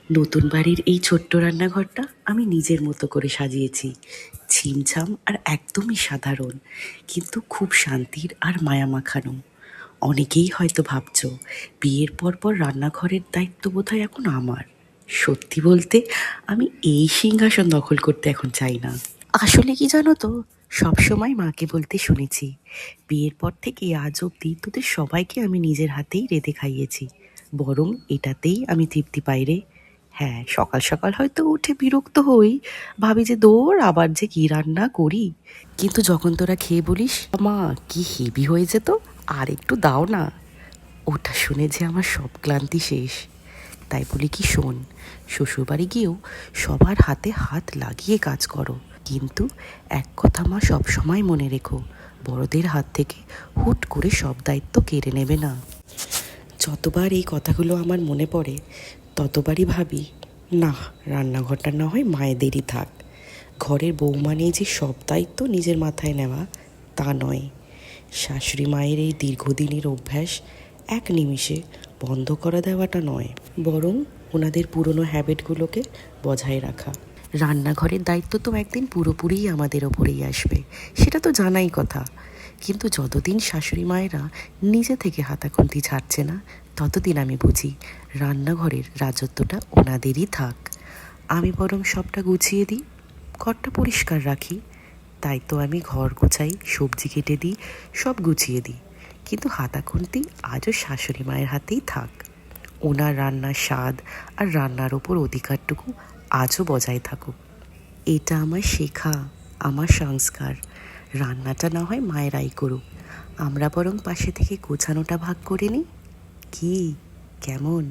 নতুন বাড়ির এই ছোট্ট রান্নাঘরটা আমি নিজের মতো করে সাজিয়েছি। ছিমছাম আর একদমই সাধারণ, কিন্তু খুব শান্তির আর মায়া মাখানো। অনেকেই হয়তো ভাবছো, বিয়ের পর রান্নাঘরের দায়িত্ব বোধহয় এখন আমার। সত্যি বলতে, আমি এই সিংহাসন দখল করতে এখন চাই না। আসলে কি জানো তো, সবসময় মাকে বলতে শুনেছি, বিয়ের পর থেকে আজ অব্দি তোদের সবাইকে আমি নিজের হাতেই রেঁধে খাইয়েছি, বরং এটাতেই আমি তৃপ্তি পাই রে। হ্যাঁ, সকাল সকাল হয়তো উঠে বিরক্ত হই, ভাবি যে দৌড় আবার যে কি রান্না করি। কিন্তু যখন তোরা খেয়ে বলিস, মা কি হেভি হয়ে যেত, আর একটু দাও না, ওটা শুনে যে আমার সব ক্লান্তি শেষ। তাই বলি কি, শোন, শ্বশুরবাড়ি গিয়েও সবার হাতে হাত লাগিয়ে কাজ করো, কিন্তু এক কথা মা সব সময় মনে রেখো, বড়দের হাত থেকে হুট করে সব দায়িত্ব কেড়ে নেবে না। যতবার এই কথাগুলো আমার মনে পড়ে, ততবারই ভাবি, না, রান্নাঘরটা না হয় মায়েদেরই থাক। ঘরের বৌমা নিয়ে যে সব দায়িত্ব নিজের মাথায় নেওয়া, তা নয়। শাশুড়ি মায়ের এই দীর্ঘদিনের অভ্যাস এক নিমিষে বন্ধ করে দেওয়াটা নয়, বরং ওনাদের পুরনো হ্যাবিটগুলোকে বজায় রাখা। রান্নাঘরের দায়িত্ব তো একদিন পুরোপুরিই আমাদের ওপরেই আসবে, সেটা তো জানাই কথা। কিন্তু যতদিন শাশুড়ি মায়েরা নিজে থেকে হাতাখুন্তি ছাড়ছে না, ততদিন আমি বুঝি রান্নাঘরের রাজত্বটা ওনাদেরই থাক। আমি বরং সবটা গুছিয়ে দিই, ঘরটা পরিষ্কার রাখি। তাই তো আমি ঘর গোছাই, সবজি কেটে দিই, সব গুছিয়ে দিই। কিন্তু হাতাখুন্তি আজও শাশুড়ি মায়ের হাতেই থাক। ওনার রান্নার স্বাদ আর রান্নার ওপর অধিকারটুকু আজও বজায় থাকুক। এটা আমার শেখা, আমার সংস্কার। রান্নাটা না হয় মায়েরাই করুক, আমরা বরং পাশে থেকে গোছানোটা ভাগ করে নিই। কি, কেমন?